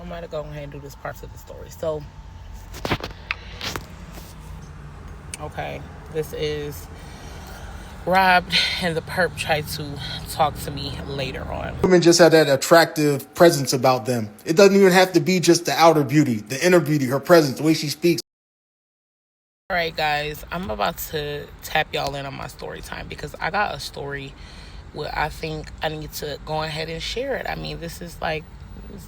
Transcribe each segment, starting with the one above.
I'm going to go ahead and do this part of the story. So, okay, this is robbed, and the perp tried to talk to me later on. Women just have that attractive presence about them. It doesn't even have to be just the outer beauty, the inner beauty, her presence, the way she speaks. All right, guys, I'm about to tap y'all in on my story time because I got a story where I think I need to go ahead and share it. I mean, this is like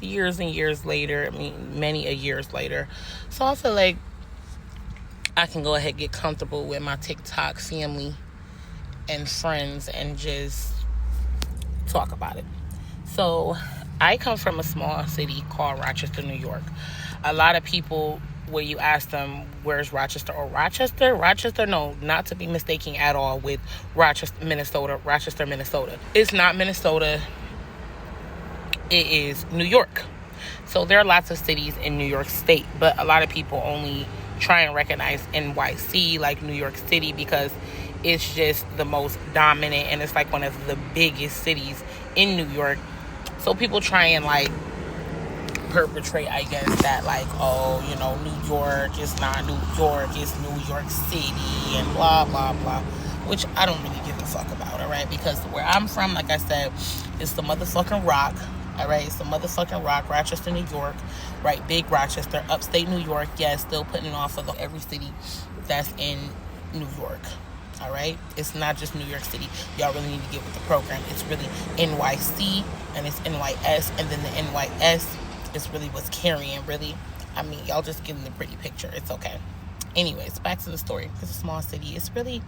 years and years later. I mean, many a years later. So I feel like I can go ahead and get comfortable with my TikTok family and friends and just talk about it. So I come from a small city called Rochester, New York. A lot of people, when you ask them, where's Rochester? Or Rochester, no, not to be mistaken at all with Rochester, Minnesota. It's not Minnesota. It is New York. So there are lots of cities in New York State, but a lot of people only try and recognize NYC, like New York City, because it's just the most dominant and it's like one of the biggest cities in New York. So people try and like perpetrate, I guess, that like, oh, you know, New York is not New York, it's New York City and blah, blah, blah, which I don't really give a fuck about, all right? Because where I'm from, like I said, it's the motherfucking rock, all right? It's the motherfucking rock, Rochester, New York, right? Big Rochester, upstate New York, yes, still putting it on for every city that's in New York. All right, it's not just New York City. Y'all really need to get with the program. It's really NYC and it's NYS, and then the NYS is really what's carrying. Really, I mean, y'all just getting the pretty picture. It's okay. Anyways, back to the story. It's a small city. It's really,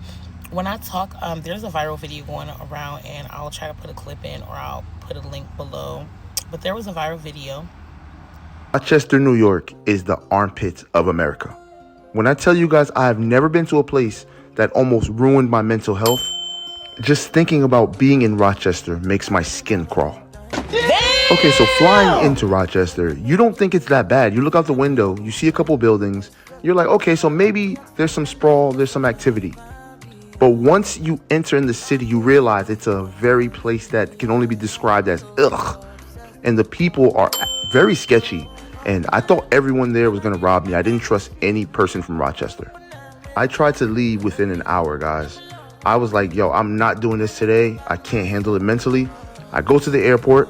when I talk, there's a viral video going around, and I'll try to put a clip in or I'll put a link below. But there was a viral video. Rochester, New York is the armpit of America. When I tell you guys I have never been to a place that almost ruined my mental health, just thinking about being in Rochester makes my skin crawl. Damn! Okay, so flying into Rochester, you don't think it's that bad. You look out the window, you see a couple buildings, you're like, okay, so maybe there's some sprawl, there's some activity. But once you enter in the city, you realize it's a very place that can only be described as ugh. And the people are very sketchy. And I thought everyone there was gonna rob me. I didn't trust any person from Rochester. I tried to leave within an hour, guys. I was like, yo, I'm not doing this today. I can't handle it mentally. I go to the airport,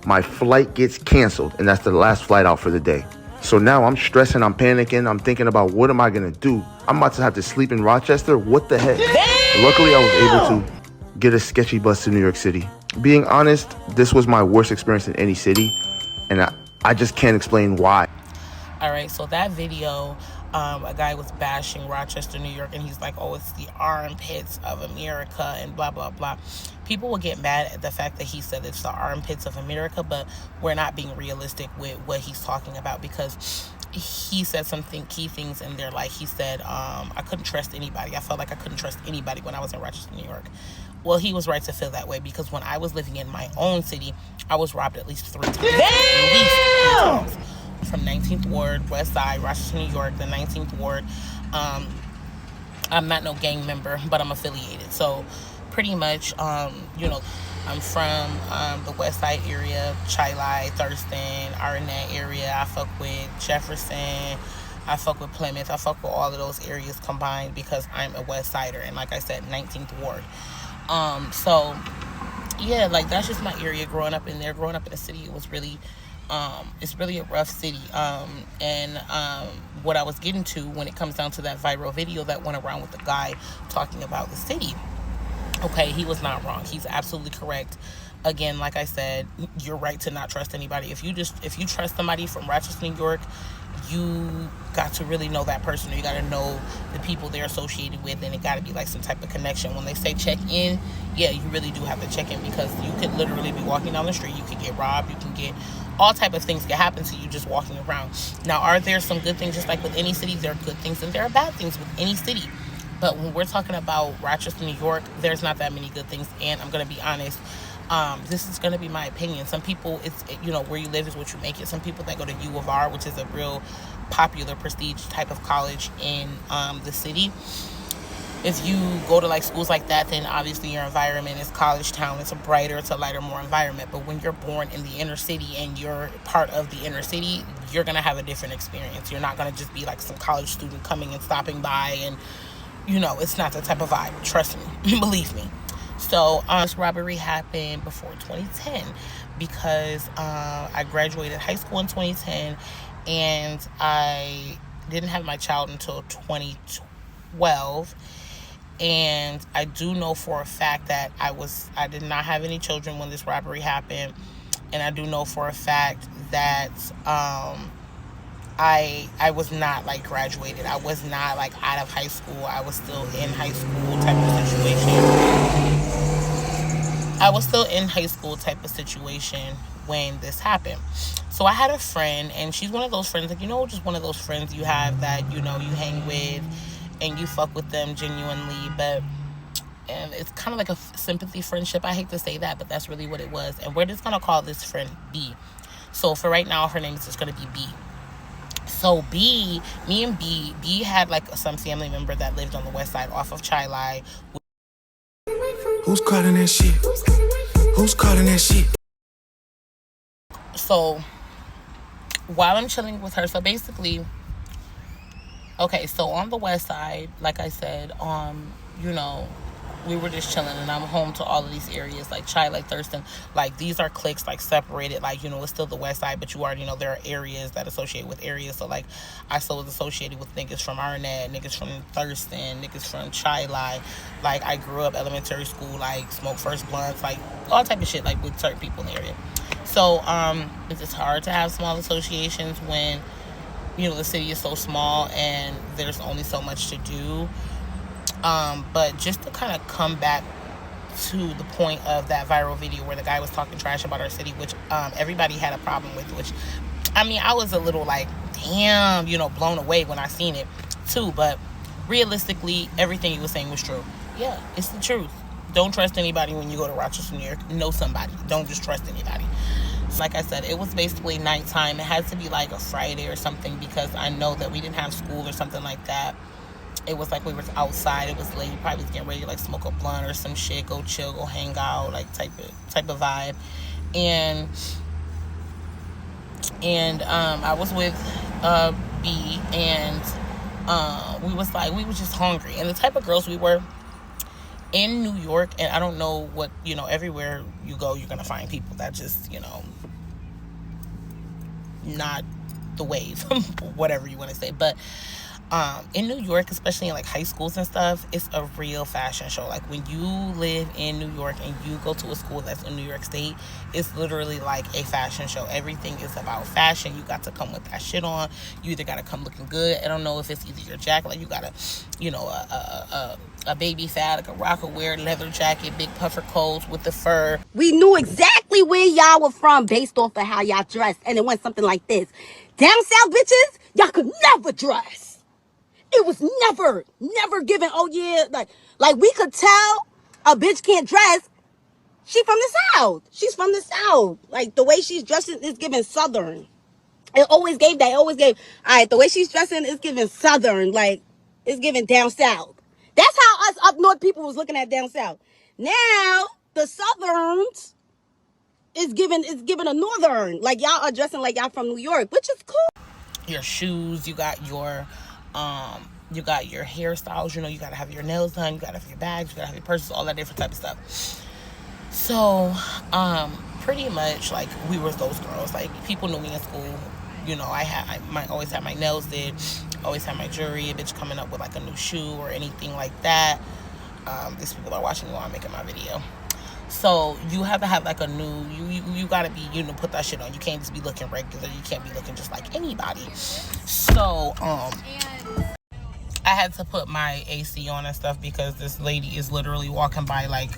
my flight gets canceled, and that's the last flight out for the day. So now I'm stressing, I'm panicking, I'm thinking about what am I gonna do? I'm about to have to sleep in Rochester? What the heck? Damn! Luckily, I was able to get a sketchy bus to New York City. Being honest, this was my worst experience in any city, and I just can't explain why. All right, so that video, a guy was bashing Rochester, New York, and he's like, oh, it's the armpits of America and blah, blah, blah. People will get mad at the fact that he said it's the armpits of America, but we're not being realistic with what he's talking about, because he said some key things in there. Like he said, I couldn't trust anybody. I felt like I couldn't trust anybody when I was in Rochester, New York. Well, he was right to feel that way, because when I was living in my own city, I was robbed at least 3 times. Damn! At least 3 times. From 19th Ward, West Side, Rochester, New York, the 19th Ward. I'm not no gang member, but I'm affiliated. So pretty much, you know, I'm from the West Side area, Chi-Lai, Thurston, Arnett area. I fuck with Jefferson. I fuck with Plymouth. I fuck with all of those areas combined because I'm a West Sider. And like I said, 19th Ward. So, yeah, like that's just my area growing up in there. Growing up in the city, it was really... it's really a rough city. And what I was getting to when it comes down to that viral video that went around with the guy talking about the city. Okay, he was not wrong. He's absolutely correct. Again, like I said, you're right to not trust anybody. If you trust somebody from Rochester, New York, you got to really know that person. You got to know the people they're associated with, and it got to be like some type of connection. When they say check in, yeah, you really do have to check in, because you could literally be walking down the street, you could get robbed, you can get all type of things can happen to you just walking around. Now, are there some good things? Just like with any city, there are good things and there are bad things with any city. But when we're talking about Rochester, New York, there's not that many good things. And I'm going to be honest, this is going to be my opinion. Some people, it's, you know, where you live is what you make it. Some people that go to U of R, which is a real popular prestige type of college in the city, if you go to like schools like that, then obviously your environment is college town. It's a brighter, it's a lighter, more environment. But when you're born in the inner city and you're part of the inner city, you're gonna have a different experience. You're not gonna just be like some college student coming and stopping by, and it's not the type of vibe. Trust me, believe me. So this robbery happened before 2010 because I graduated high school in 2010, and I didn't have my child until 2012. And I do know for a fact that I did not have any children when this robbery happened. And I do know for a fact that I was not like graduated. I was not like out of high school. I was still in high school type of situation. I was still in high school type of situation when this happened. So I had a friend, and she's one of those friends, like, just one of those friends you have that, you hang with and you fuck with them genuinely, and it's kind of like a sympathy friendship. I hate to say that, but that's really what it was. And we're just going to call this friend B. So for right now, her name is just going to be B. So B had like some family member that lived on the west side off of Chai Lai. Who's calling that shit? Who's calling that shit? So while I'm chilling with her, so basically, okay, so on the west side, like I said, we were just chilling, and I'm home to all of these areas like Chai, like Thurston, like these are cliques, like separated, like it's still the west side, but you already know there are areas that associate with areas. So like I still was associated with niggas from Arnett, niggas from Thurston, niggas from Chai Lai. Like I grew up elementary school, like smoke first blunts, like all type of shit, like with certain people in the area. So it's just hard to have small associations when the city is so small and there's only so much to do. But just to kind of come back to the point of that viral video where the guy was talking trash about our city, which everybody had a problem with, which, I was a little like, damn, blown away when I seen it too. But realistically, everything he was saying was true. Yeah, it's the truth. Don't trust anybody when you go to Rochester, New York. Know somebody. Don't just trust anybody. So like I said, it was basically nighttime. It had to be like a Friday or something because I know that we didn't have school or something like that. It was like we were outside. It was late. We probably was getting ready to like smoke a blunt or some shit, go chill, go hang out, like type of vibe. And I was with B, and we was just hungry. And the type of girls we were in New York, and I don't know what, everywhere you go, you're gonna find people that just, not the wave, whatever you want to say. But in New York, especially in like high schools and stuff, it's a real fashion show. Like when you live in New York and you go to a school that's in New York State, it's literally like a fashion show. Everything is about fashion. You got to come with that shit on. You either got to come looking good. I don't know if it's either your jacket, like you got to, a baby fat, like a rocker wear leather jacket, big puffer coats with the fur. We knew exactly where y'all were from based off of how y'all dressed. And it went something like this. Down south bitches, y'all could never dress. It was never given, oh yeah, like we could tell a bitch can't dress. She from the South. She's from the South. Like the way she's dressing is giving Southern. It always gave that. It always gave, all right, the way she's dressing is giving Southern. Like it's giving down South. That's how us up north people was looking at down South. Now the Southerns is giving a Northern. Like y'all are dressing like y'all from New York, which is cool. Your shoes, you got your hairstyles, you gotta have your nails done, you gotta have your bags, you gotta have your purses, all that different type of stuff. So pretty much like we were those girls. Like people knew me in school. I always had my nails did, always had my jewelry, a bitch coming up with like a new shoe or anything like that. These people are watching me while I'm making my video. So you have to have like a new, you gotta be, put that shit on. You can't just be looking regular. You can't be looking just like anybody. So I had to put my AC on and stuff because this lady is literally walking by like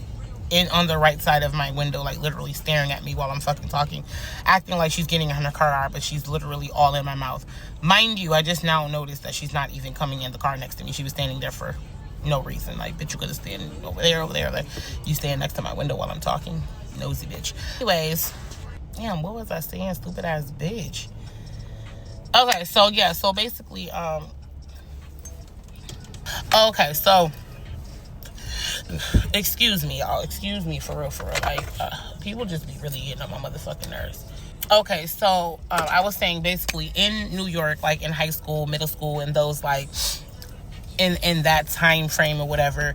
on the right side of my window, like literally staring at me while I'm fucking talking, acting like she's getting in her car, but she's literally all in my mouth. Mind you, I just now noticed that she's not even coming in the car next to me. She was standing there for no reason. Like, bitch, you could have stayed over there. Like, you stand next to my window while I'm talking. Nosy bitch. Anyways, damn, what was I saying? Stupid ass bitch. Okay, so yeah, so basically, okay, so Excuse me, y'all. Excuse me, for real, for real. Like, people just be really getting on my motherfucking nerves. Okay, so I was saying basically in New York, like in high school, middle school, and those like in that time frame or whatever,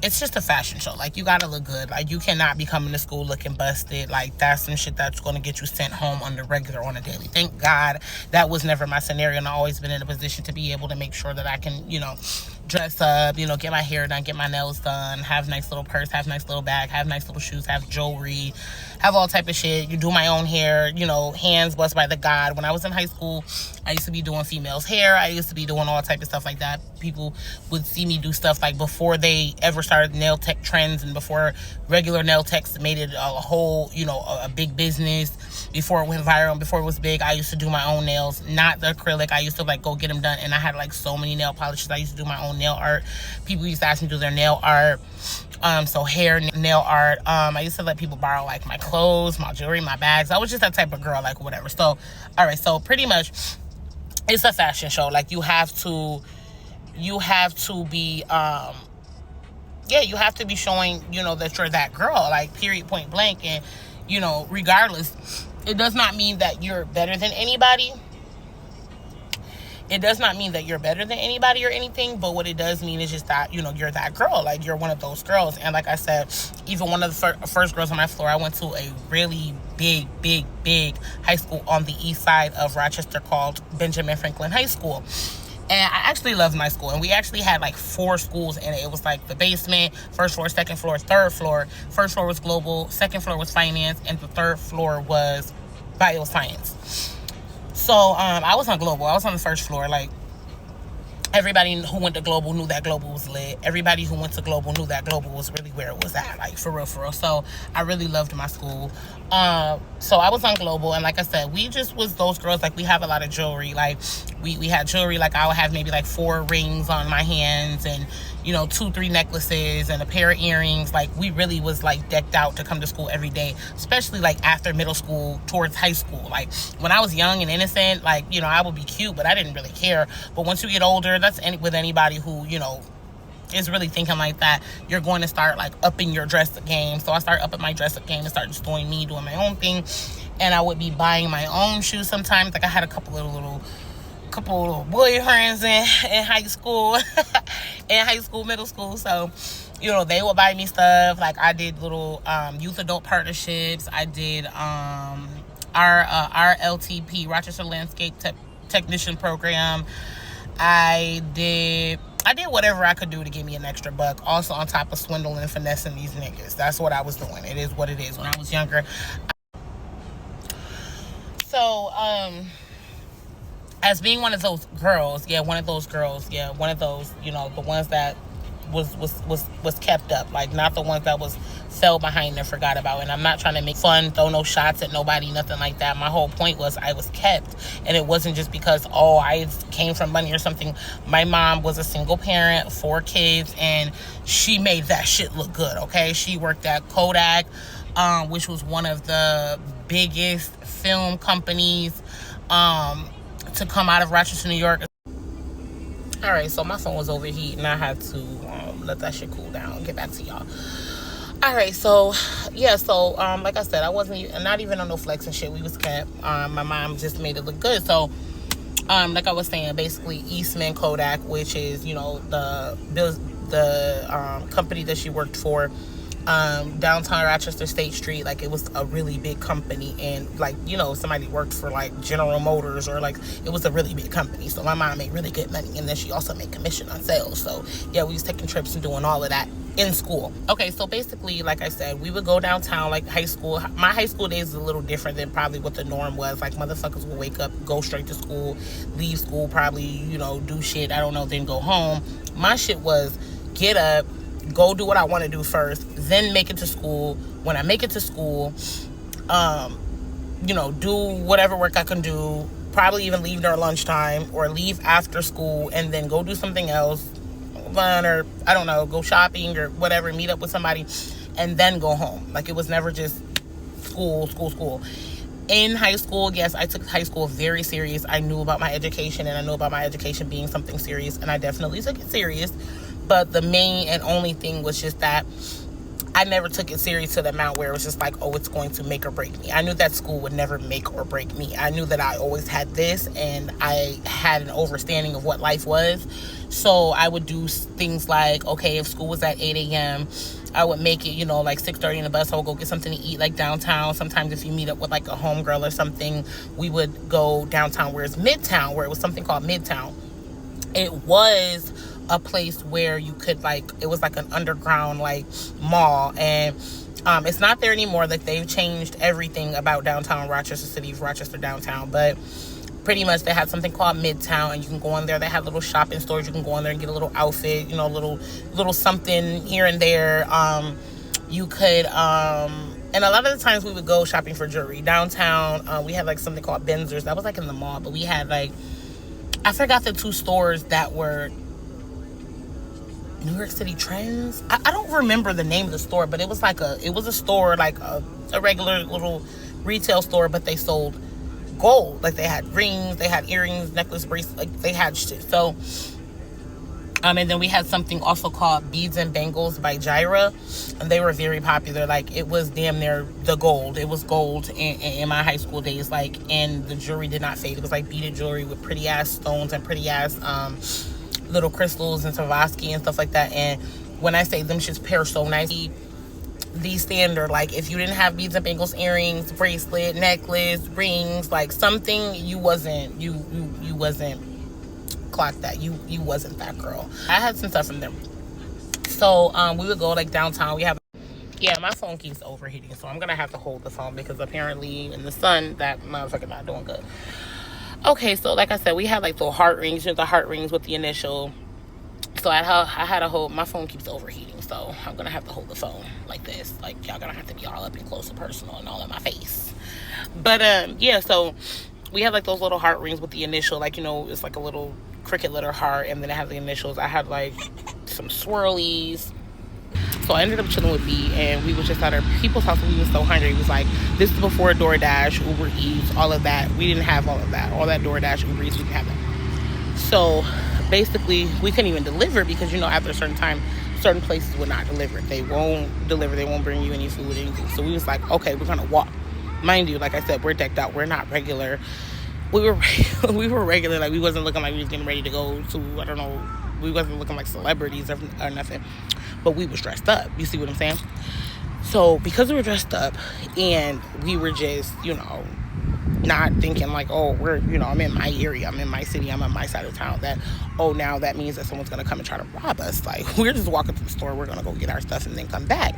it's just a fashion show. Like, you gotta look good. Like, you cannot be coming to school looking busted. Like, that's some shit that's gonna get you sent home on the regular, on a daily. Thank God that was never my scenario, and I've always been in a position to be able to make sure that I can, you know, dress up, you know, get my hair done, get my nails done, have nice little purse, have nice little bag, have nice little shoes, have jewelry, have all type of shit. You do my own hair, you know, hands blessed by the God. When I was in high school, I used to be doing females' hair. I used to be doing all type of stuff like that. People would see me do stuff like before they ever started nail tech trends, and before regular nail techs made it a whole, you know, a big business, before it went viral, before it was big. I used to do my own nails, not the acrylic. I used to like go get them done, and I had like so many nail polishes. I used to do my own nail art. People used to ask me to do their nail art. So hair, nail art. I used to let people borrow like my clothes, my jewelry, my bags. I was just that type of girl, like whatever. So, all right. So pretty much, it's a fashion show. Like, you have to be, you have to be showing, you know, that you're that girl, like, period, point blank. And, you know, regardless, it does not mean that you're better than anybody. It does not mean that you're better than anybody or anything, but what it does mean is just that, you know, you're that girl. Like, you're one of those girls. And like I said, even one of the first girls on my floor, I went to a really big high school on the east side of Rochester called Benjamin Franklin High School. And I actually loved my school. And we actually had like 4 schools in it. It was like the basement, first floor, second floor, third floor. First floor was global, second floor was finance, and the third floor was bioscience. So I was on global. I was on the first floor. Like, everybody who went to global knew that global was lit. Everybody who went to global knew that global was really where it was at, like, for real, for real. So I really loved my school. So I was on global, and like I said, we just was those girls. Like, we have a lot of jewelry. Like, we had jewelry. Like, I would have maybe like 4 rings on my hands, and, you know, 2-3 necklaces and a pair of earrings. Like, we really was like decked out to come to school every day, especially like after middle school towards high school. Like, when I was young and innocent, like, you know, I would be cute, but I didn't really care. But once you get older, that's with anybody who, you know, is really thinking like that, you're going to start like upping your dress up game. So I started upping my dress up game and started just doing my own thing. And I would be buying my own shoes sometimes. Like, I had a couple of little boyfriends in high school, middle school. So, you know, they would buy me stuff. Like, I did little youth adult partnerships. I did our LTP, Rochester Landscape Technician Program. I did whatever I could do to give me an extra buck. Also, on top of swindling and finessing these niggas. That's what I was doing. It is what it is. When I was younger. So, as being one of those girls, you know, the ones that was kept up, like, not the ones that was fell behind and forgot about. And I'm not trying to make fun, throw no shots at nobody, nothing like that. My whole point was I was kept, and it wasn't just because, oh, I came from money or something. My mom was a single parent, 4 kids, and she made that shit look good. Okay, she worked at Kodak, which was one of the biggest film companies to come out of Rochester, New York. All right, so my phone was overheating. I had to let that shit cool down. Get back to y'all. All right, so yeah, so like I said, I wasn't not even on no flex and shit. We was kept. My mom just made it look good. So like I was saying, basically Eastman Kodak, which is, you know, the company that she worked for, downtown Rochester State Street. Like, it was a really big company, and like, you know, somebody worked for like General Motors, or like, it was a really big company. So my mom made really good money, and then she also made commission on sales. So yeah, we was taking trips and doing all of that in school. Okay, so basically, like I said, we would go downtown, like high school. My high school days is a little different than probably what the norm was. Like, motherfuckers would wake up, go straight to school, leave school, probably, you know, do shit, I don't know, then go home. My shit was get up, go do what I want to do first, then make it to school. When I make it to school, you know, do whatever work I can do, probably even leave during lunchtime or leave after school, and then go do something else, run, or I don't know, go shopping or whatever, meet up with somebody, and then go home. Like, it was never just school. In high school, yes, I took high school very serious. I knew about my education, and I knew about my education being something serious, and I definitely took it serious. But the main and only thing was just that I never took it serious to the amount where it was just like, oh, it's going to make or break me. I knew that school would never make or break me. I knew that I always had this, and I had an understanding of what life was. So I would do things like, okay, if school was at 8 a.m., I would make it, like 6:30 in the bus. I would go get something to eat, like downtown. Sometimes if you meet up with like a homegirl or something, we would go downtown, where it's Midtown, where it was something called Midtown. It was a place where you could, like, it was like an underground like mall, and it's not there anymore. Like, they've changed everything about downtown Rochester City, Rochester downtown, but pretty much they had something called Midtown, and you can go in there. They had little shopping stores. You can go in there and get a little outfit, little something here and there. You could and a lot of the times we would go shopping for jewelry downtown. We had like something called Benzer's that was like in the mall, but we had like, I forgot the two stores that were New York City Trends. I don't remember the name of the store, but it was a store, like a regular little retail store, but they sold gold. Like, they had rings, they had earrings, necklace, bracelets, like they had shit. So and then we had something also called Beads and Bangles by Jira, and they were very popular. Like, it was damn near the gold. It was gold in my high school days. Like, and the jewelry did not fade. It was like beaded jewelry with pretty ass stones and pretty ass little crystals and Swarovski and stuff like that. And when I say them shits pair so nice, the standard, like, if you didn't have beads and bangles, earrings, bracelet, necklace, rings, like something, you wasn't clocked that. You wasn't that girl. I had some stuff from them. So we would go like downtown. My phone keeps overheating, so I'm gonna have to hold the phone because apparently in the sun that motherfucker not doing good. Okay, so like I said, we had like the heart rings, the heart rings with the initial. So I had to hold, my phone keeps overheating, so I'm gonna have to hold the phone like this. Like, y'all gonna have to be all up and close and personal and all in my face. But so we had like those little heart rings with the initial, like, it's like a little cricket letter heart, and then it had the initials. I had like some swirlies. So I ended up chilling with B, and we was just at our people's house, and we was so hungry. It was like, this is before DoorDash, Uber Eats, all of that. We didn't have all of that. All that DoorDash, Uber Eats, we didn't have that. So basically, we couldn't even deliver because, after a certain time, certain places would not deliver. They won't deliver. They won't bring you any food, anything. So we was like, okay, we're going to walk. Mind you, like I said, we're decked out. We're not regular. We were regular. Like, we wasn't looking like we was getting ready to go to, I don't know, we wasn't looking like celebrities or nothing. But we was dressed up. You see what I'm saying? So because we were dressed up and we were just, not thinking like, oh, we're, I'm in my area, I'm in my city, I'm on my side of town, that, oh, now that means that someone's going to come and try to rob us. Like, we're just walking to the store, we're going to go get our stuff and then come back.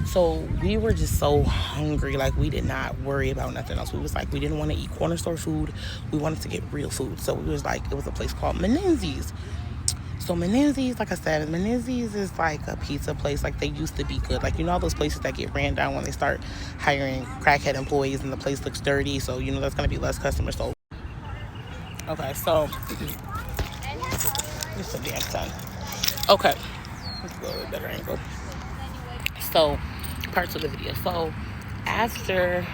So we were just so hungry. Like, we did not worry about nothing else. We was like, we didn't want to eat corner store food. We wanted to get real food. So we was like, it was a place called Menenzi's. So Menenzi's, like I said, Menenzi's is like a pizza place. Like, they used to be good. Like, all those places that get ran down when they start hiring crackhead employees and the place looks dirty. So, that's going to be less customers. So, okay, so it's a damn sun. Okay, let's go to a better angle. So, parts of the video. So, after,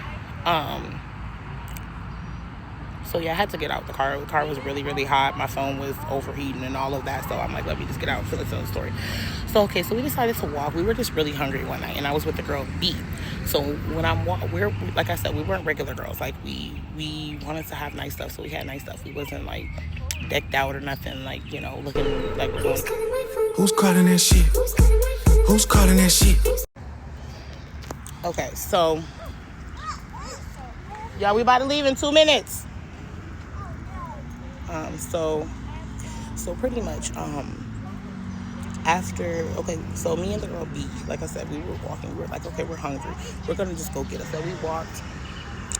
I had to get out the car. The car was really, really hot. My phone was overheating and all of that. So I'm like, let me just get out for the story. So, okay, so we decided to walk. We were just really hungry one night, and I was with the girl B. So when we're like I said, we weren't regular girls. Like, we wanted to have nice stuff, so we had nice stuff. We wasn't like decked out or nothing. Like, looking like we're going. Who's calling that shit? Who's calling that shit? Okay, so y'all, we about to leave in 2 minutes. So pretty much, after, okay, so me and the girl B, like I said, we were walking, we were like, okay, we're hungry, we're gonna just go get us. So we walked,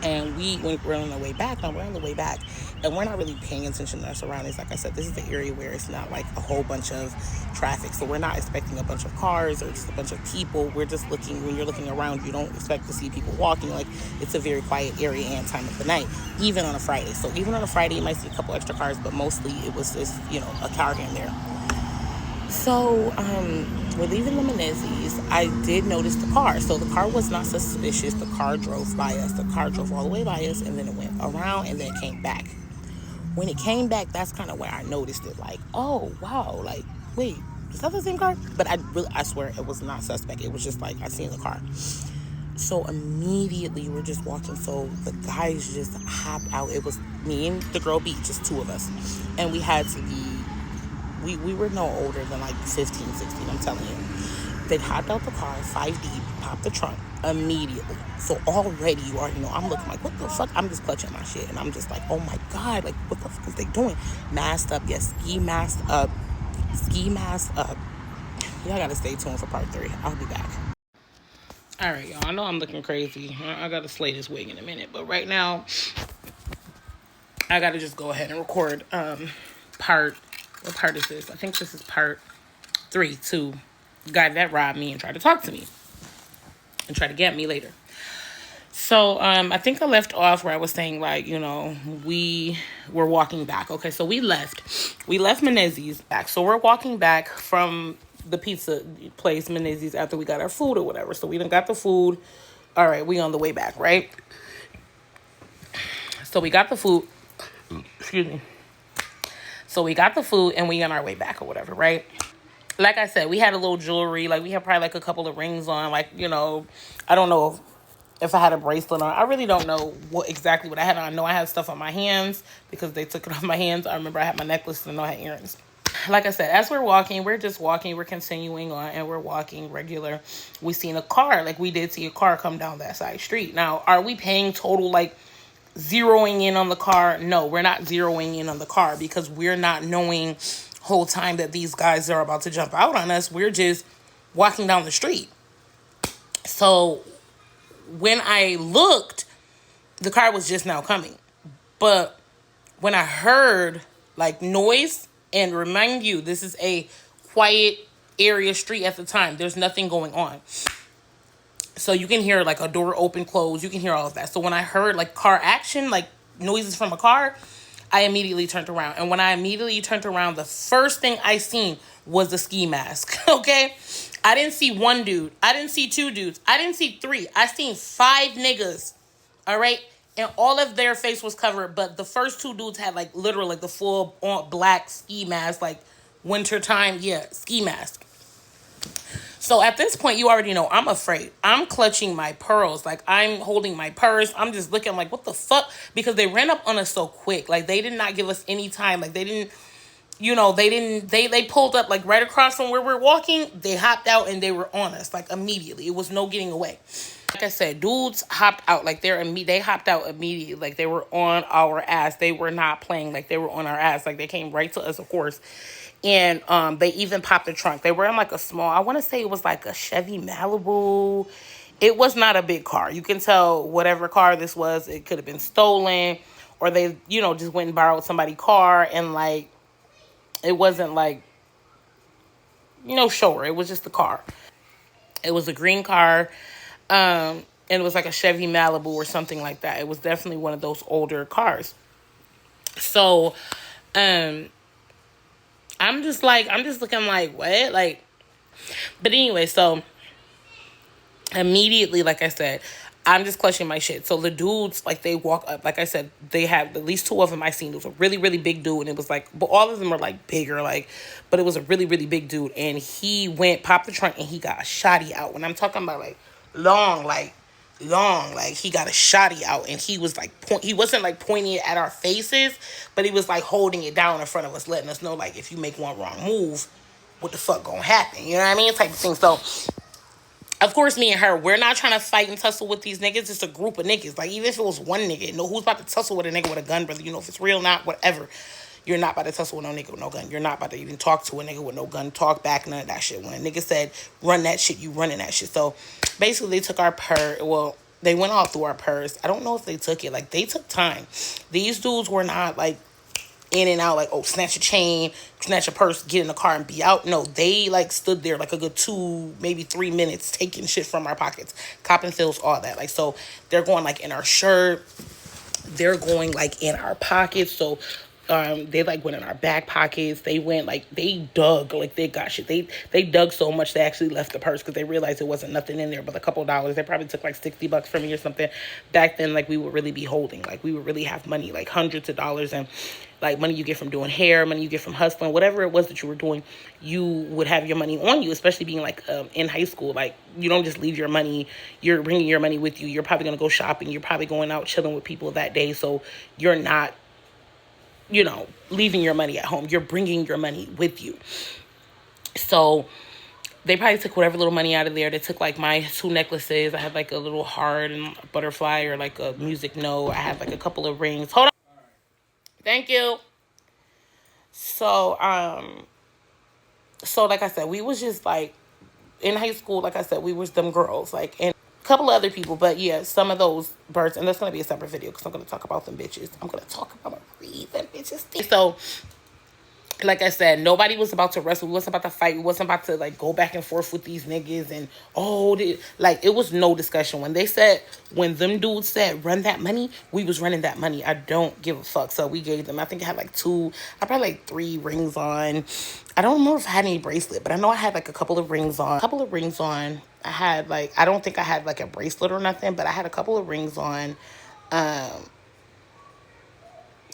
and we're on the way back. Now we're on the way back, and we're not really paying attention to our surroundings. Like I said, this is the area where it's not like a whole bunch of traffic, so we're not expecting a bunch of cars or just a bunch of people. We're just looking. When you're looking around, you don't expect to see people walking. Like, it's a very quiet area and time of the night, even on a Friday. So even on a Friday, you might see a couple extra cars, but mostly it was just, a car here and there. So, we're leaving the Menezes. I did notice the car. So the car was not suspicious. The car drove by us. The car drove all the way by us, and then it went around, and then it came back. When it came back, that's kind of where I noticed it. Like, oh, wow. Like, wait, is that the same car? But I swear it was not suspect. It was just like I seen the car. So immediately we're just walking. So the guys just hopped out. It was me and the girl B, just two of us. And we had to be, we were no older than like 15, 16, I'm telling you. They hopped out the car, 5 deep, popped the trunk immediately. So already you already know, I'm looking like, what the fuck? I'm just clutching my shit. And I'm just like, oh my God, like what the fuck is they doing? Masked up, yes, ski masked up. Ski mask up. Y'all gotta stay tuned for part 3. I'll be back. All right, y'all. I know I'm looking crazy. I gotta slay this wig in a minute, but right now I gotta just go ahead and record part. What part is this? I think this is part 3. To guy that robbed me and tried to talk to me and try to get me later. So I think I left off where I was saying, like, you know, we were walking back. Okay, so we left Menezes back. So we're walking back from the pizza place, Menezes, after we got our food or whatever. So we done got the food. All right, we on the way back, right? So we got the food. Excuse me. So we got the food and we on our way back or whatever, right? Like I said, we had a little jewelry. Like, we had probably like a couple of rings on. Like, you know, I don't know if I had a bracelet on. I really don't know exactly what I had on. I know I had stuff on my hands because they took it off my hands. I remember I had my necklace and I know I had earrings. Like I said, as we're walking, we're just walking. We're continuing on and we're walking regular. We seen a car. Like, we did see a car come down that side street. Now, are we paying total, like, zeroing in on the car? No, we're not zeroing in on the car because we're not knowing whole time that these guys are about to jump out on us. We're just walking down the street. So when I looked, the car was just now coming. But when I heard like noise, and remind you, this is a quiet area street at the time. There's nothing going on. So you can hear like a door open, close. You can hear all of that. So when I heard like car action, like noises from a car, I immediately turned around. And when I immediately turned around, the first thing I seen was the ski mask. Okay? I didn't see one dude. I didn't see 2 dudes. I didn't see 3. I seen 5 niggas. All right? And all of their face was covered. But the first 2 dudes had like literally like the full black ski mask. Like wintertime, yeah, ski mask. So at this point, you already know I'm afraid. I'm clutching my pearls. Like, I'm holding my purse. I'm just looking like, what the fuck? Because they ran up on us so quick. Like, they did not give us any time. Like, they didn't, you know, they pulled up like right across from where we're walking. They hopped out and they were on us like immediately. It was no getting away. Like I said, dudes hopped out. Like, they hopped out immediately. Like, they were on our ass. They were not playing. Like, they were on our ass. Like, they came right to us, of course. And they even popped the trunk. They were in like a small, I want to say it was like a Chevy Malibu. It was not a big car. You can tell whatever car this was, it could have been stolen, or they, you know, just went and borrowed somebody's car. And like, it wasn't like, you know, sure, it was just the car. It was a green car. And it was like a Chevy Malibu or something like that. It was definitely one of those older cars. So, I'm just looking like, what? Like, but anyway, so immediately, like I said, I'm just clutching my shit. So the dudes, like, they walk up. Like I said, they have at least 2 of them I seen. It was a really, really big dude. And it was like, but all of them are like bigger, like, but it was a really, really big dude. And he popped the trunk and he got a shotty out. When I'm talking about like long, like he got a shotty out, and he was like he wasn't like pointing it at our faces, but he was like holding it down in front of us, letting us know like, if you make one wrong move, what the fuck gonna happen, you know what I mean, type of thing. So of course, me and her, we're not trying to fight and tussle with these niggas. It's a group of niggas. Like, even if it was one nigga, you know, who's about to tussle with a nigga with a gun, brother? You know, if it's real, not, whatever. You're not about to tussle with no nigga with no gun. You're not about to even talk to a nigga with no gun. Talk back, none of that shit. When a nigga said, run that shit, you running that shit. So, basically, they took our purse. Well, they went all through our purse. I don't know if they took it. Like, they took time. These dudes were not, like, in and out, like, oh, snatch a chain, snatch a purse, get in the car and be out. No, they like stood there like a good 2, maybe 3 minutes taking shit from our pockets, copping fills, all that. Like, so they're going like in our shirt, they're going like in our pockets. So They like went in our back pockets. They went like they dug like they got shit. They dug so much they actually left the purse because they realized there wasn't nothing in there but a couple dollars. They probably took like $60 from me or something. Back then, like we would really be holding, like we would really have money, like hundreds of dollars, and like money you get from doing hair, money you get from hustling, whatever it was that you were doing, you would have your money on you. Especially being like in high school, like you don't just leave your money. You're bringing your money with you. You're probably gonna go shopping. You're probably going out chilling with people that day. So you're not, leaving your money at home. You're bringing your money with you. So they probably took whatever little money out of there. They took like my 2 necklaces. I had like a little heart and butterfly or like a music note. I had like a couple of rings. Hold on. Thank you. So, so like I said, we was just like in high school, like I said, we was them girls, like, and a couple of other people, but yeah, some of those birds, and that's going to be a separate video because I'm going to talk about them bitches. I'm going to talk about them bitches. So, like I said, nobody was about to wrestle. We wasn't about to fight. We wasn't about to like go back and forth with these niggas and like it was no discussion. When them dudes said run that money, we was running that money. I don't give a fuck. So we gave them, I think I had like I probably like 3 rings on. I don't remember if I had any bracelet, but I know I had like a couple of rings on. I had like, I don't think I had like a bracelet or nothing, but I had a couple of rings on.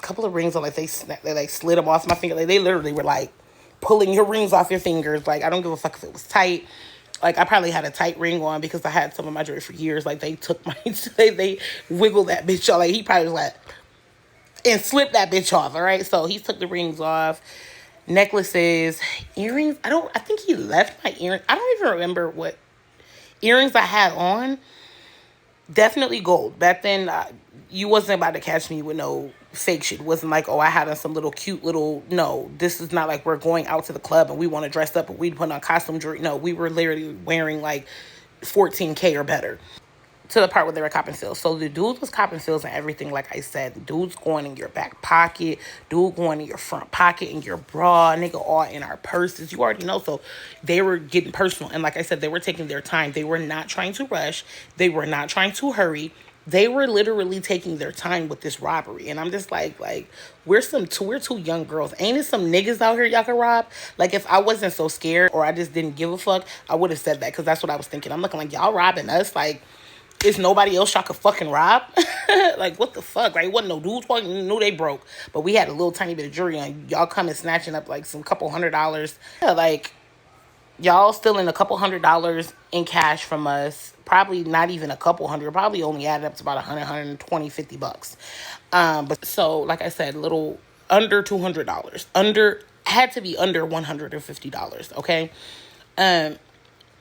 Like they like slid them off my finger. Like they literally were like pulling your rings off your fingers. Like I don't give a fuck if it was tight. Like I probably had a tight ring on because I had some of my jewelry for years. Like they took my they wiggled that bitch off. Like he probably was like and slipped that bitch off. All right, so he took the rings off, necklaces, earrings. I think he left my earrings. I don't even remember what earrings I had on. Definitely gold. Back then, you wasn't about to catch me with no fake shit. It wasn't like, oh, I had on some little cute little, no, this is not like we're going out to the club and we want to dress up and we put on costume jewelry. No, we were literally wearing like 14K or better. To the part where they were copping sales. So the dudes was copping sales and everything, like I said. The dudes going in your back pocket, dude going in your front pocket, in your bra, nigga all in our purses. You already know. So they were getting personal. And like I said, they were taking their time. They were not trying to rush. They were not trying to hurry. They were literally taking their time with this robbery. And I'm just like we're two young girls. Ain't it some niggas out here y'all can rob? Like, if I wasn't so scared or I just didn't give a fuck, I would have said that because that's what I was thinking. I'm looking like, y'all robbing us? Like, is nobody else y'all could fucking rob? Like, what the fuck? Like, wasn't no dudes walking, knew they broke. But we had a little tiny bit of jewelry on. Y'all coming snatching up like some couple $100. Yeah, like, y'all stealing a couple $100 in cash from us. Probably not even a couple hundred. Probably only added up to about 120, $50. But so, like I said, little under $200. Had to be under $150. Okay.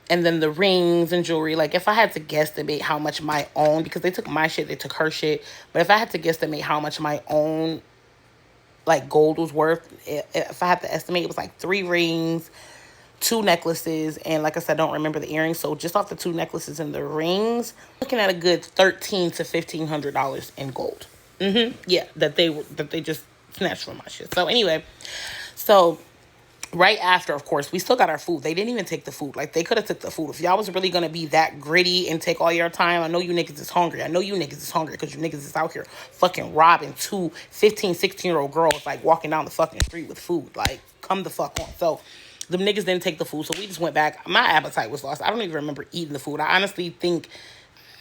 And then the rings and jewelry, like if I had to guesstimate how much my own, because they took my shit, they took her shit, but if I had to guesstimate how much my own like gold was worth, if I had to estimate, it was like 3 rings, 2 necklaces, and like I said, I don't remember the earrings. So just off the 2 necklaces and the rings, looking at a good $1,300 to $1,500 in gold. Yeah, that they just snatched from my shit. So anyway, so right after, of course, we still got our food. They didn't even take the food. Like, they could have took the food. If y'all was really going to be that gritty and take all your time, I know you niggas is hungry. I know you niggas is hungry because you niggas is out here fucking robbing 2 15, 16-year-old girls, like, walking down the fucking street with food. Like, come the fuck on. So, the niggas didn't take the food, so we just went back. My appetite was lost. I don't even remember eating the food. I honestly think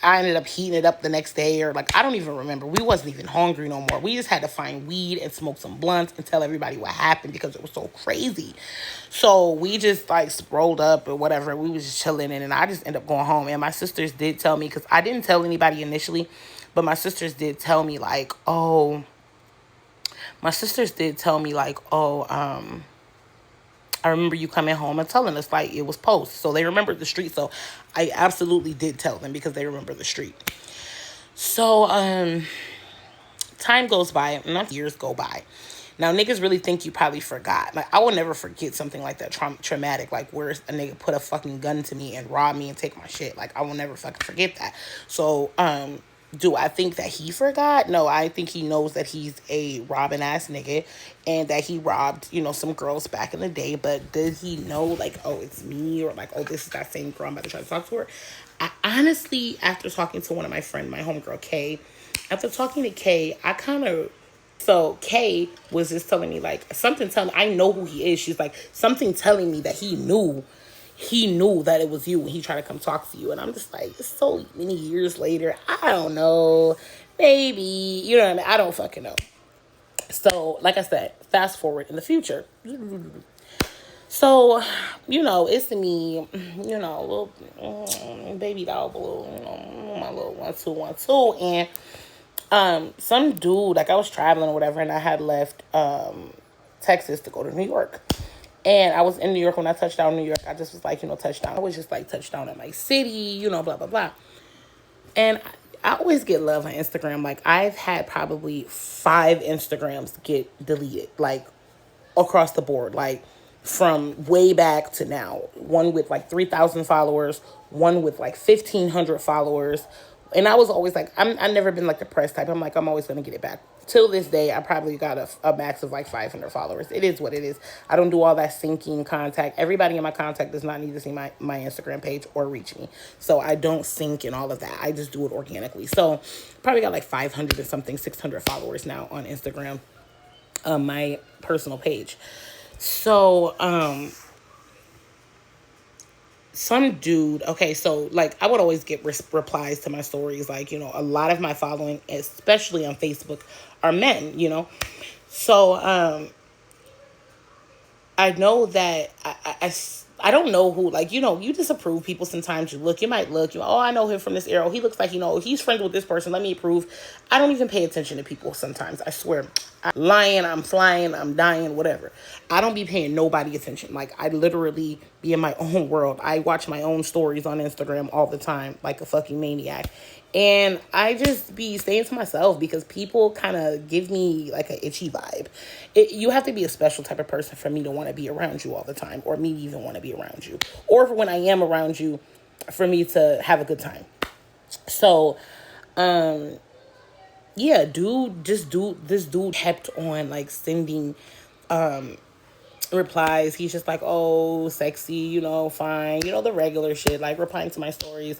I ended up heating it up the next day, or like, I don't even remember. We wasn't even hungry no more. We just had to find weed and smoke some blunts and tell everybody what happened because it was so crazy. So we just like rolled up or whatever. We was just chilling, and I just ended up going home. And my sisters did tell me, because I didn't tell anybody initially, but my sisters did tell me like, oh, I remember you coming home and telling us like it was post. So they remembered the street. So I absolutely did tell them because they remember the street. So time goes by, enough years go by. Now niggas really think you probably forgot. Like, I will never forget something like that traumatic, like where a nigga put a fucking gun to me and rob me and take my shit. Like, I will never fucking forget that. So do I think that he forgot? No, I think he knows that he's a robbing ass nigga and that he robbed, some girls back in the day. But did he know, like, oh, it's me, or like, oh, this is that same girl I'm about to try to talk to her? I honestly, after talking to one of my friends, my homegirl Kay, after talking to Kay, I kind of So Kay was just telling me, like, something telling me, I know who he is. She's like, something telling me that he knew that it was you when he tried to come talk to you. And I'm just like, it's so many years later. I don't know. Maybe. You know what I mean? I don't fucking know. So, like I said, fast forward in the future. So, it's me, little baby doll, my little 1212. And some dude, like, I was traveling or whatever, and I had left Texas to go to New York. And I was in New York when I touched down in New York. I just was like, touchdown. I was just like, touchdown at my city, blah, blah, blah. And I always get love on Instagram. Like, I've had probably 5 Instagrams get deleted, like, across the board. Like, from way back to now. One with, like, 3,000 followers. One with, like, 1,500 followers. And I was always like, I've never been, like, the press type. I'm like, I'm always going to get it back. Till this day, I probably got a max of, like, 500 followers. It is what it is. I don't do all that syncing contact. Everybody in my contact does not need to see my Instagram page or reach me. So I don't sync and all of that. I just do it organically. So probably got, like, 500 and something, 600 followers now on Instagram, my personal page. So, some dude, okay, so, like, I would always get replies to my stories. Like, a lot of my following, especially on Facebook, are men, So, I know that I don't know who, like, you disapprove people sometimes. You might look, oh, I know him from this era. He looks like, he's friends with this person. Let me approve. I don't even pay attention to people sometimes. I swear. I'm lying, I'm flying, I'm dying, whatever. I don't be paying nobody attention. Like, I literally be in my own world. I watch my own stories on Instagram all the time, like a fucking maniac. And I just be staying to myself because people kind of give me like an itchy vibe. You have to be a special type of person for me to want to be around you all the time, or me even want to be around you, or for when I am around you, for me to have a good time. So, yeah, this dude kept on like sending replies. He's just like, oh, sexy, fine, the regular shit, like replying to my stories.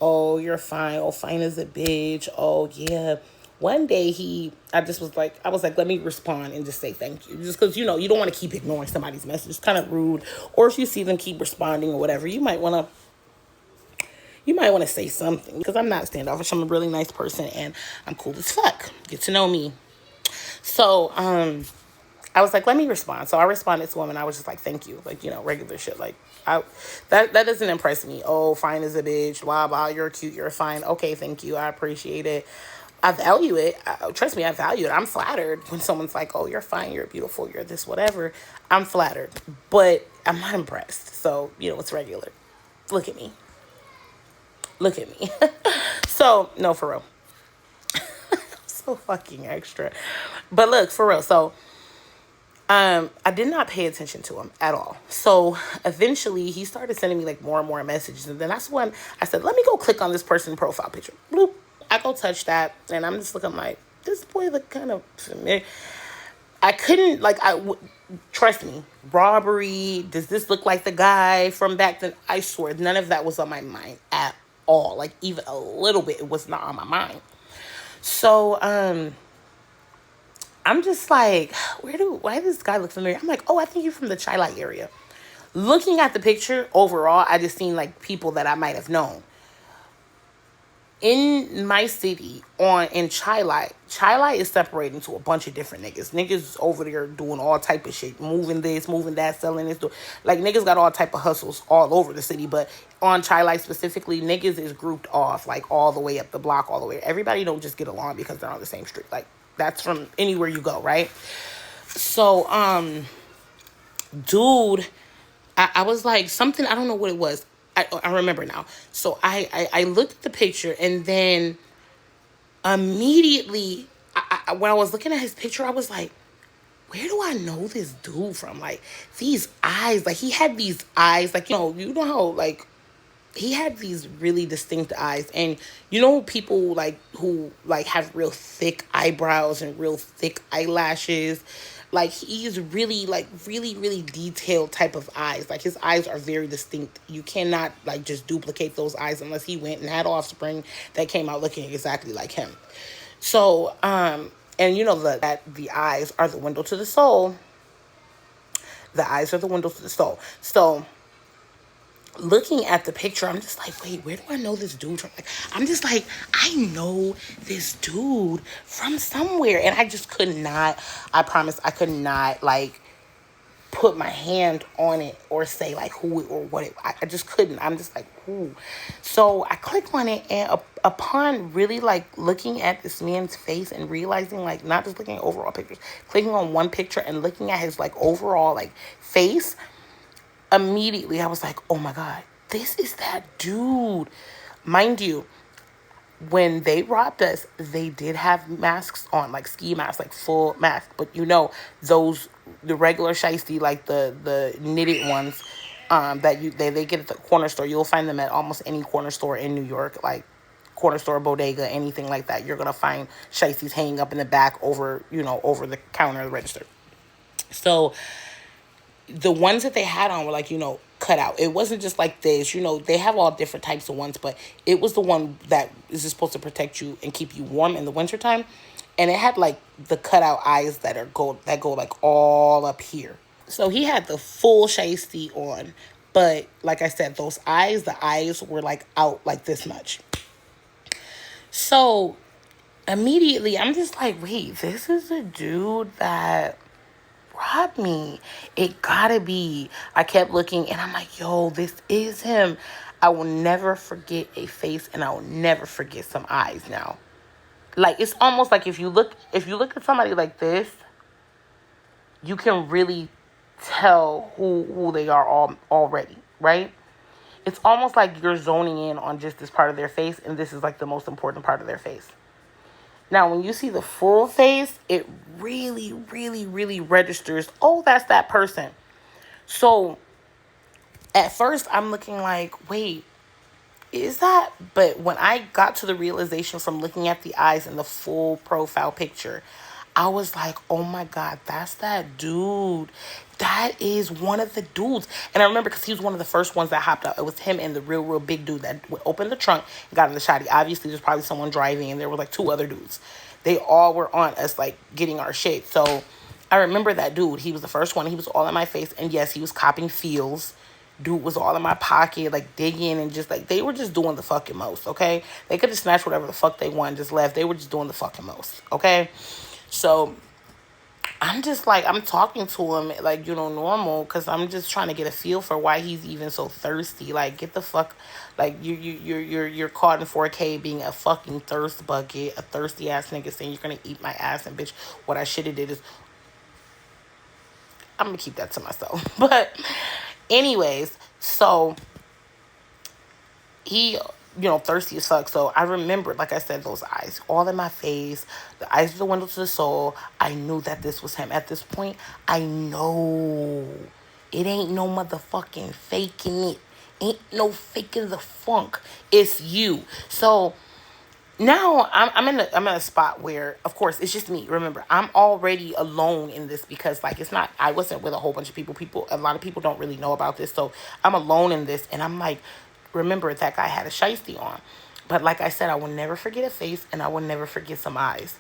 Oh, you're fine. Oh, fine as a bitch. Oh, yeah. One day I was like, let me respond and just say thank you. Just because, you don't want to keep ignoring somebody's message. It's kind of rude. Or if you see them keep responding or whatever, you might want to say something. Because I'm not standoffish. I'm a really nice person and I'm cool as fuck. Get to know me. So, I was like, let me respond. So I responded to him and I was just like, thank you. Like, regular shit. Like, that doesn't impress me. Oh, fine as a bitch. Blah, blah. You're cute. You're fine. Okay, thank you. I appreciate it. I value it. Trust me, I value it. I'm flattered when someone's like, oh, you're fine. You're beautiful. You're this, whatever. I'm flattered. But I'm not impressed. So, it's regular. Look at me. So, no, for real. So fucking extra. But look, for real. So, I did not pay attention to him at all. So eventually he started sending me like more and more messages. And then that's when I said, let me go click on this person's profile picture. Bloop. I go touch that. And I'm just looking like, this boy look kind of familiar. I couldn't, trust me, robbery. Does this look like the guy from back then? I swear, none of that was on my mind at all. Like, even a little bit, it was not on my mind. So, I'm just like, why does this guy look familiar? I'm like, oh, I think you're from the Chi-Light area. Looking at the picture, overall, I just seen, like, people that I might have known. In my city, in Chi-Light is separated into a bunch of different niggas. Niggas over there doing all type of shit. Moving this, moving that, selling this. Like, niggas got all type of hustles all over the city. But on Chi-Light specifically, niggas is grouped off, like, all the way up the block, all the way. Everybody don't just get along because they're on the same street. Like, that's from anywhere you go, right? So, dude, I was like, something, I don't know what it was. I remember now. So I looked at the picture and then immediately, when I was looking at his picture, I was like, where do I know this dude from? Like, these eyes, like, he had these eyes, like, you know how, like, he had these really distinct eyes. And people like who like have real thick eyebrows and real thick eyelashes, like, he's really like really detailed type of eyes. Like, his eyes are very distinct. You cannot like just duplicate those eyes unless he went and had offspring that came out looking exactly like him. So And you know that the eyes are the window to the soul. The eyes are the window to the soul. So looking at the picture, I'm just like, wait, where do I know this dude from? Like, I'm just like, I know this dude from somewhere. And I just could not, I promise, I could not, like, put my hand on it or say, like, who or what it, I just couldn't. I'm just like, who? So I click on it, and upon really, like, looking at this man's face and realizing, like, not just looking at overall pictures, clicking on one picture and looking at his, like, overall, like, face, immediately I was like, oh my God, this is that dude. Mind you, when they robbed us, they did have masks on, like ski masks, like full mask. But you know, the regular shiesty, like the knitted ones, that they get at the corner store. You'll find them at almost any corner store in New York, like corner store, bodega, anything like that. You're gonna find shiesties hanging up in the back over the counter, the register. So the ones that they had on were like, cut out. It wasn't just like this, they have all different types of ones, but it was the one that is just supposed to protect you and keep you warm in the wintertime. And it had like the cutout eyes that go like all up here. So he had the full shiesty on, but like I said, the eyes were like out like this much. So immediately I'm just like, wait, this is a dude that robbed me. It gotta be. I kept looking and I'm like, yo, this is him. I will never forget a face, and I will never forget some eyes now. Like, it's almost like if you look at somebody like this, you can really tell who they are already, right? It's almost like you're zoning in on just this part of their face, and this is like the most important part of their face. Now, when you see the full face, it really, really, really registers, oh, that's that person. So, at first, I'm looking like, wait, is that? But when I got to the realization from looking at the eyes and the full profile picture, I was like, oh my God, that's that dude. That is one of the dudes. And I remember because he was one of the first ones that hopped out. It was him and the real, real big dude that opened the trunk and got in the shotty. Obviously, there's probably someone driving, and there were like two other dudes. They all were on us, like, getting our shit. So I remember that dude. He was the first one. He was all in my face. And yes, he was copping feels. Dude was all in my pocket, like, digging, and just, like, they were just doing the fucking most, okay? They could have snatched whatever the fuck they wanted, just left. They were just doing the fucking most, okay? So I'm just like, I'm talking to him like, normal, because I'm just trying to get a feel for why he's even so thirsty. Like, get the fuck, like, you're caught in 4K being a fucking thirst bucket, a thirsty ass nigga saying you're gonna eat my ass, and bitch, what I should have did is, I'm gonna keep that to myself. But anyways, so he, thirsty as fuck. So I remembered, like I said, those eyes all in my face. The eyes are the window to the soul. I knew that this was him. At this point, I know it ain't no motherfucking faking it. Ain't no faking the funk. It's you. So now I'm in a spot where, of course, it's just me. Remember, I'm already alone in this because, like, it's not, I wasn't with a whole bunch of people. A lot of people don't really know about this. So I'm alone in this, and I'm like, remember, that guy had a shiesty on. But like I said, I will never forget a face, and I will never forget some eyes.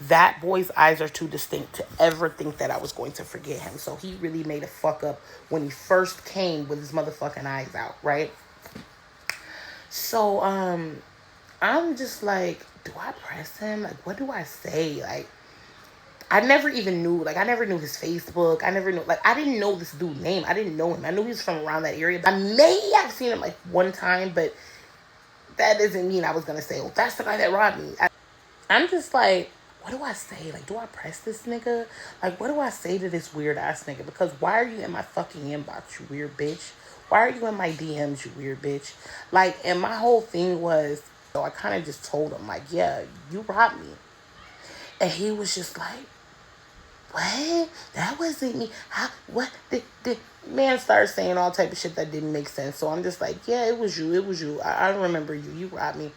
That boy's eyes are too distinct to ever think that I was going to forget him. So he really made a fuck up when he first came with his motherfucking eyes out, right? So, I'm just like, do I press him? Like, what do I say? Like, I never even knew, like, I never knew his Facebook. I never knew, like, I didn't know this dude's name. I didn't know him. I knew he was from around that area. I may have seen him, like, one time, but that doesn't mean I was going to say, oh, that's the guy that robbed me. I'm just like, what do I say? Like, do I press this nigga? Like, what do I say to this weird ass nigga? Because why are you in my fucking inbox, you weird bitch? Why are you in my DMs, you weird bitch? Like, and my whole thing was, so I kind of just told him, like, yeah, you robbed me. And he was just like, what? That wasn't me. How? What? The man started saying all type of shit that didn't make sense. So I'm just like, yeah, it was you. It was you. I remember you. You robbed me.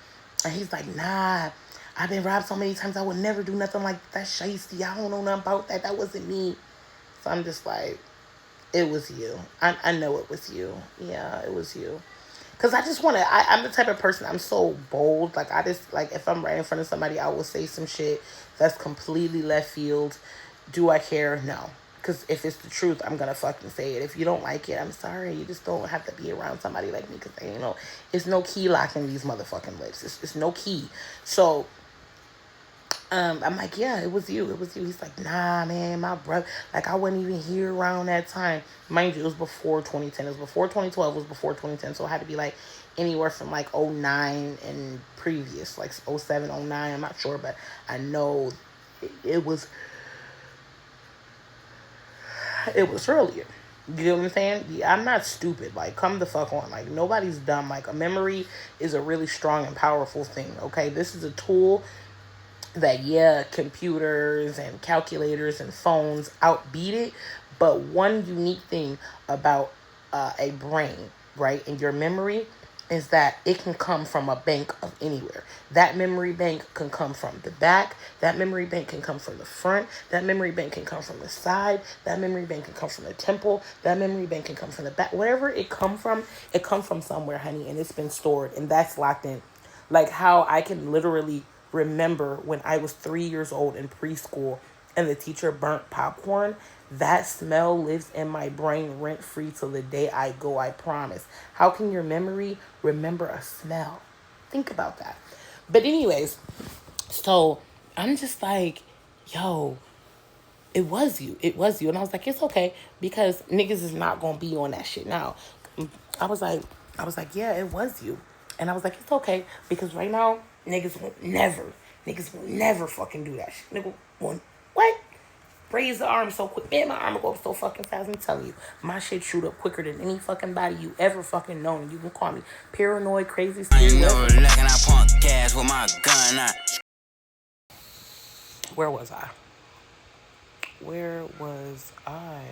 And he's like, nah, I've been robbed so many times. I would never do nothing like that. Shiesty. I don't know nothing about that. That wasn't me. So I'm just like, it was you. I know it was you. Yeah, it was you. Because I just want to, I'm the type of person, I'm so bold. Like, I just, like, if I'm right in front of somebody, I will say some shit That's completely left field. Do I care? No. Because if it's the truth, I'm going to fucking say it. If you don't like it, I'm sorry. You just don't have to be around somebody like me. Because, you know, it's no key locking these motherfucking lips. It's no key. So, I'm like, yeah, it was you. It was you. He's like, nah, man, my brother. Like, I wasn't even here around that time. Mind you, it was before 2010. It was before 2012. It was before 2010. So it had to be like anywhere from like '09 and previous, like '07, '09. I'm not sure, but I know it was earlier. You know what I'm saying? Yeah, I'm not stupid. Like, come the fuck on. Like, nobody's dumb. Like, a memory is a really strong and powerful thing, okay? This is a tool that, yeah, computers and calculators and phones outbeat it, but one unique thing about a brain, right, and your memory is that it can come from a bank of anywhere. That memory bank can come from the back. That memory bank can come from the front. That memory bank can come from the side. That memory bank can come from the temple. That memory bank can come from the back. Wherever it come from somewhere, honey, and it's been stored, and that's locked in. Like how I can literally remember when I was 3 years old in preschool and the teacher burnt popcorn. That smell lives in my brain rent free till the day I go, I promise. How can your memory remember a smell? Think about that. But, anyways, so I'm just like, yo, it was you. It was you. And I was like, it's okay because niggas is not going to be on that shit now. I was like, yeah, it was you. And I was like, it's okay because right now, niggas will never fucking do that shit. Nigga won't, what? Raise the arm so quick. Man, my arm will go up so fucking fast. I'm telling you, my shit shoot up quicker than any fucking body you ever fucking known. You can call me paranoid, crazy, I stupid. know looking, I pump gas with my gun out. Where was I? Where was I?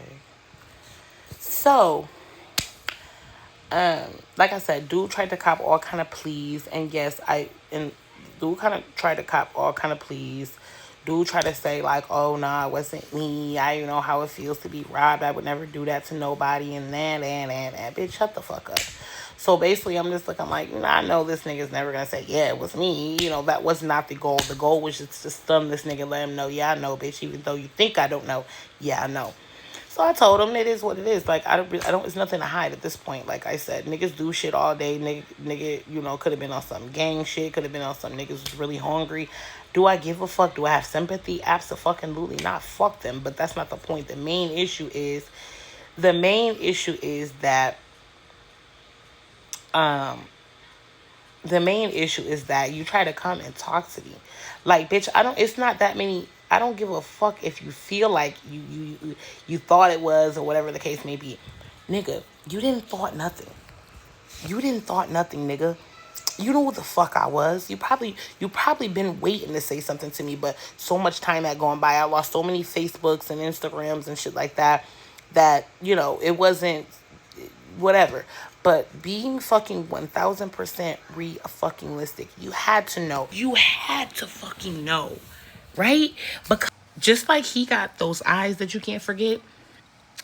So, like I said, dude tried to cop all kind of pleas, and yes, dude kind of tried to cop all kind of pleas. Dude tried to say like, oh nah, it wasn't me. I know how it feels to be robbed. I would never do that to nobody, and that. Bitch, shut the fuck up. So basically, I'm just looking like, I know this nigga's never gonna say, yeah, it was me. You know, that was not the goal. The goal was just to stun this nigga, let him know, yeah, I know, bitch. Even though you think I don't know, yeah, I know. So I told him it is what it is. Like I don't. It's nothing to hide at this point. Like I said, niggas do shit all day. Nigga, you know, could have been on some gang shit. Could have been on some niggas was really hungry. Do I give a fuck? Do I have sympathy? Absolutely not. Fuck them. But that's not the point. The main issue is that you try to come and talk to me. Like, bitch, it's not that many. I don't give a fuck if you feel like you thought it was or whatever the case may be. Nigga, you didn't thought nothing. You didn't thought nothing, nigga. You know what the fuck I was. You probably been waiting to say something to me, but so much time had gone by. I lost so many Facebooks and Instagrams and shit like that, you know, it wasn't whatever. But being fucking 1000% fucking listic, you had to know. You had to fucking know, right? Because just like he got those eyes that you can't forget,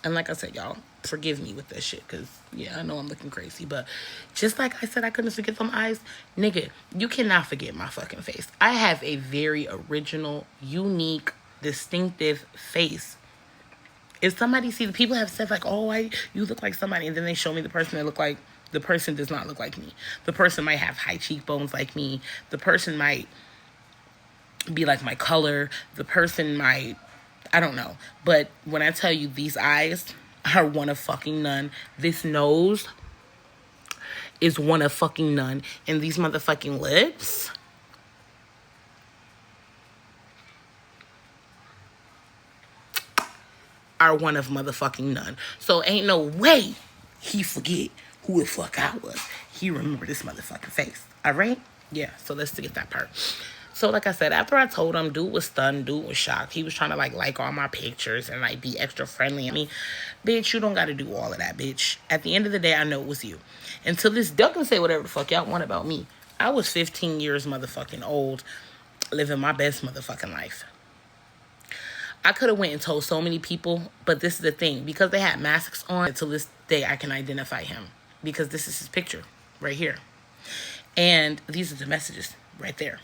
and like I said, y'all, forgive me with this shit, because, yeah, I know I'm looking crazy, but just like I said, I couldn't forget them eyes, nigga, you cannot forget my fucking face. I have a very original, unique, distinctive face. If somebody the people have said like, oh, you look like somebody, and then they show me the person that look like, the person does not look like me. The person might have high cheekbones like me. The person might be like my color. The person might, I don't know. But when I tell you these eyes are one of fucking none, this nose is one of fucking none, and these motherfucking lips are one of motherfucking none. So ain't no way he forget who the fuck I was. He remember this motherfucking face. All right? Yeah, so let's get that part. So like I said, after I told him, dude was stunned, dude was shocked. He was trying to like all my pictures and like be extra friendly. I mean, bitch, you don't got to do all of that, bitch. At the end of the day, I know it was you. Until this, y'all can say whatever the fuck y'all want about me. I was 15 years motherfucking old, living my best motherfucking life. I could have went and told so many people, but this is the thing. Because they had masks on, until this day, I can identify him. Because this is his picture right here. And these are the messages right there.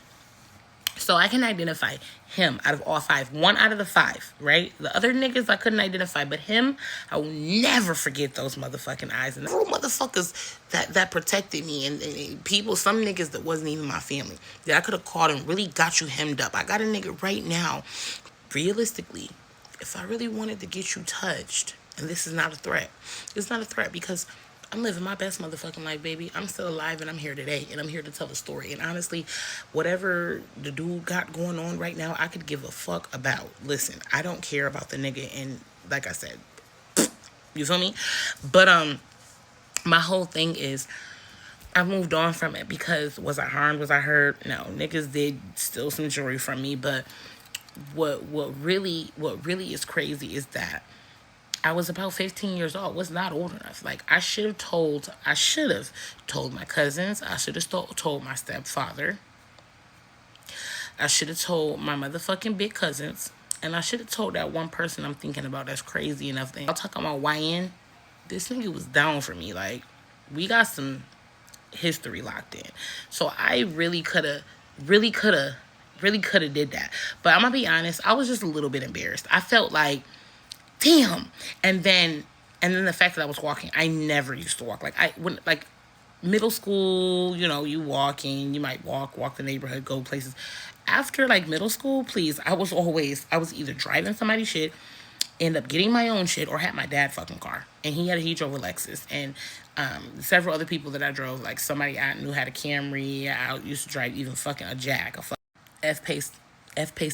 So I can identify him out of all five. One out of the five, right? The other niggas I couldn't identify, but him, I will never forget those motherfucking eyes. And the motherfuckers that protected me and people, some niggas that wasn't even my family, that I could have called and really got you hemmed up. I got a nigga right now, realistically, if I really wanted to get you touched, and this is not a threat, it's not a threat because I'm living my best motherfucking life, baby. I'm still alive and I'm here today and I'm here to tell the story. And honestly, whatever the dude got going on right now, I could give a fuck about. Listen, I don't care about the nigga, and like I said, you feel me? But my whole thing is I moved on from it because was I harmed? Was I hurt? No, niggas did steal some jewelry from me, but what really is crazy is that I was about 15 years old. Was not old enough. Like I should have told my cousins. I should have told my stepfather. I should have told my motherfucking big cousins. And I should have told that one person I'm thinking about that's crazy enough. I'm talking about YN. This nigga was down for me. Like, we got some history locked in. So I really coulda did that. But I'm gonna be honest, I was just a little bit embarrassed. I felt like, damn. And then the fact that I was walking, I never used to walk. Like middle school, you walking, you might walk the neighborhood, go places. After like middle school, please, I was either driving somebody's shit, end up getting my own shit, or had my dad fucking car. And he drove a Lexus. And several other people that I drove, like somebody I knew had a Camry. I used to drive even fucking a Jag, a F-Pace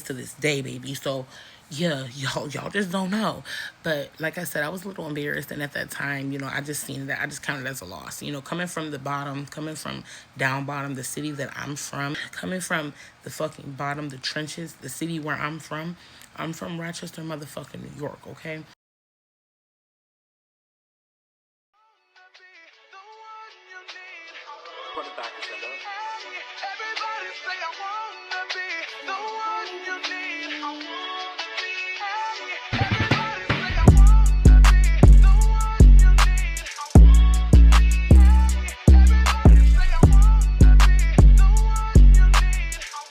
to this day, baby. So yeah, y'all just don't know. But like I said, I was a little embarrassed, and at that time, I just seen that, I just counted it as a loss. Coming from the bottom, coming from down bottom, the city that I'm from, coming from the fucking bottom, the trenches, the city where I'm from Rochester motherfucking New York, okay? Put it back, everybody say I wanna be the one you need. I wanna be. Everybody say I wanna be the one you need. I wanna be. Everybody say I wanna be the one you need. I wanna be.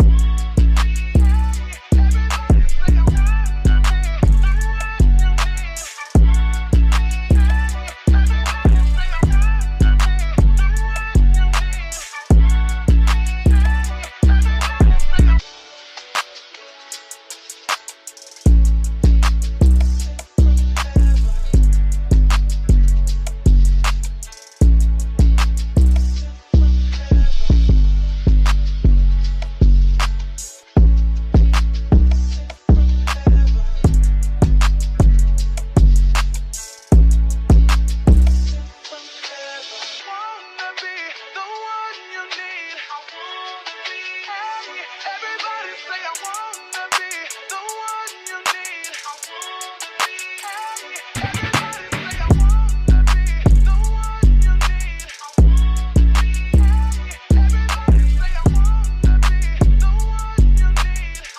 Everybody say I wanna be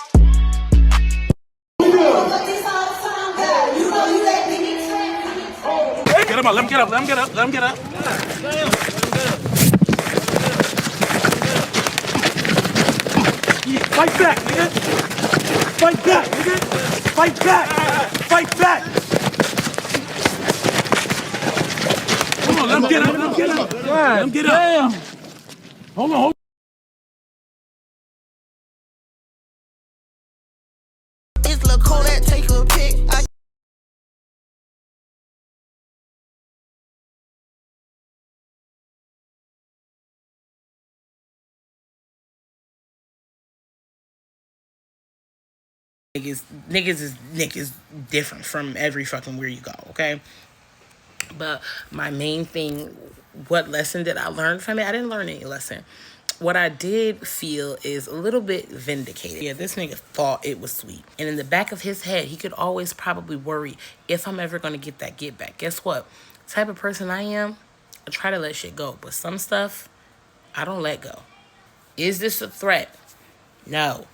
the Let him get up. Yeah, fight back, nigga. Fight back, nigga. Fight back. Fight back. Come on, let him get up. Let him get up. Damn. Hold on. It's Lil' Kodak, take a pic. Niggas different from every fucking where you go, okay? But my main thing, what lesson did I learn from it? I didn't learn any lesson. What I did feel is a little bit vindicated. Yeah, this nigga thought it was sweet. And in the back of his head, he could always probably worry if I'm ever going to get that get back. Guess what? The type of person I am, I try to let shit go. But some stuff, I don't let go. Is this a threat? No.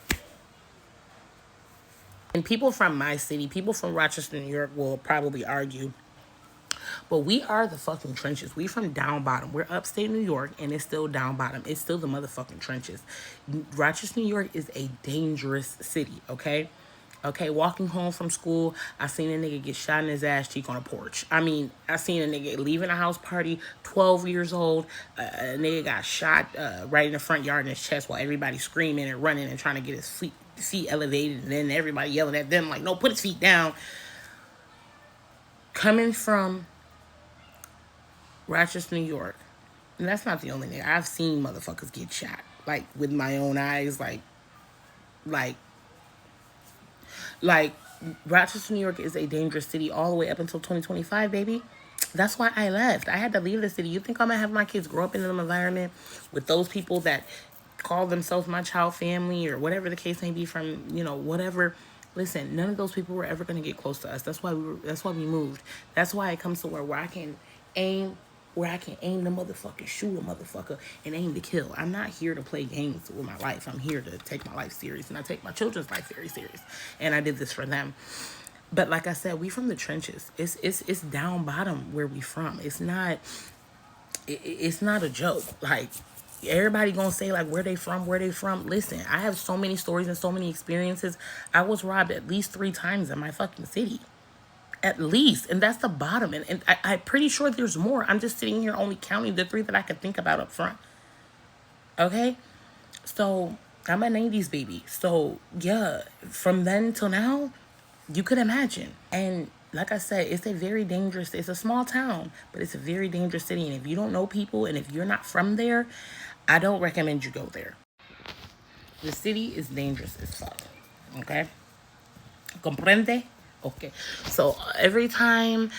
And people from my city, people from Rochester, New York will probably argue, But we are the fucking trenches. We from down bottom. We're upstate New York, and it's still down bottom. It's still the motherfucking trenches. Rochester, New York is a dangerous city, okay? Okay, walking home from school, I seen a nigga get shot in his ass cheek on a porch. I mean, I seen a nigga leaving a house party, 12 years old. A nigga got shot right in the front yard in his chest while everybody screaming and running and trying to get his feet elevated. And then everybody yelling at them like, no, put his feet down. Coming from Rochester, New York, and that's not the only thing. I've seen motherfuckers get shot, like, with my own eyes, like, like, Rochester, New York is a dangerous city all the way up until 2025, baby. That's why I left. I had to leave the city. You think I'm gonna have my kids grow up in an environment with those people that call themselves my child family or whatever the case may be from, whatever. Listen, none of those people were ever gonna get close to us. That's why we moved. That's why it comes to where I can aim the motherfucker, shoot a motherfucker, and aim to kill. I'm not here to play games with my life. I'm here to take my life serious, and I take my children's life very serious. And I did this for them. But like I said, we from the trenches. It's down bottom where we from. It's not a joke. Like, everybody gonna say like where they from. Listen, I have so many stories and so many experiences. I was robbed at least 3 times in my fucking city. At least. And that's the bottom. And I'm pretty sure there's more. I'm just sitting here only counting the 3 that I could think about up front. Okay? So, I'm a 90s baby. So, yeah, from then till now, you could imagine. And like I said, it's a small town, but it's a very dangerous city. And if you don't know people and if you're not from there, I don't recommend you go there. The city is dangerous as fuck. Okay? Comprende? Okay. So every time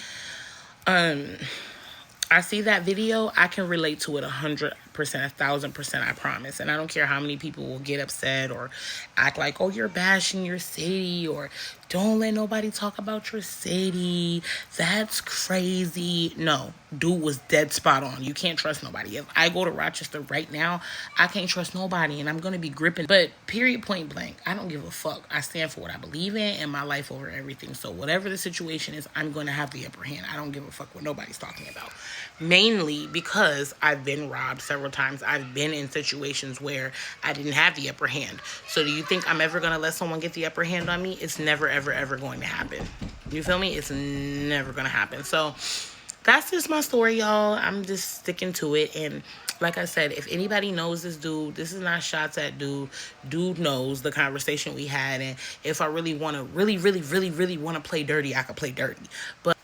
I see that video, I can relate to it 100%, 1,000%, I promise. And I don't care how many people will get upset or act like, oh, you're bashing your city, or don't let nobody talk about your city. That's crazy. No, dude was dead spot on. You can't trust nobody. If I go to Rochester right now, I can't trust nobody, and I'm going to be gripping. But period, point blank, I don't give a fuck. I stand for what I believe in and my life over everything. So whatever the situation is, I'm going to have the upper hand. I don't give a fuck what nobody's talking about. Mainly because I've been robbed several times. I've been in situations where I didn't have the upper hand. So do you think I'm ever going to let someone get the upper hand on me? It's never, ever, ever going to happen. You feel me? It's never going to happen. So that's just my story, y'all. I'm just sticking to it. And like I said, if anybody knows this dude, this is not shots at dude. Dude knows the conversation we had. And if I really want to, really want to play dirty, I could play dirty. But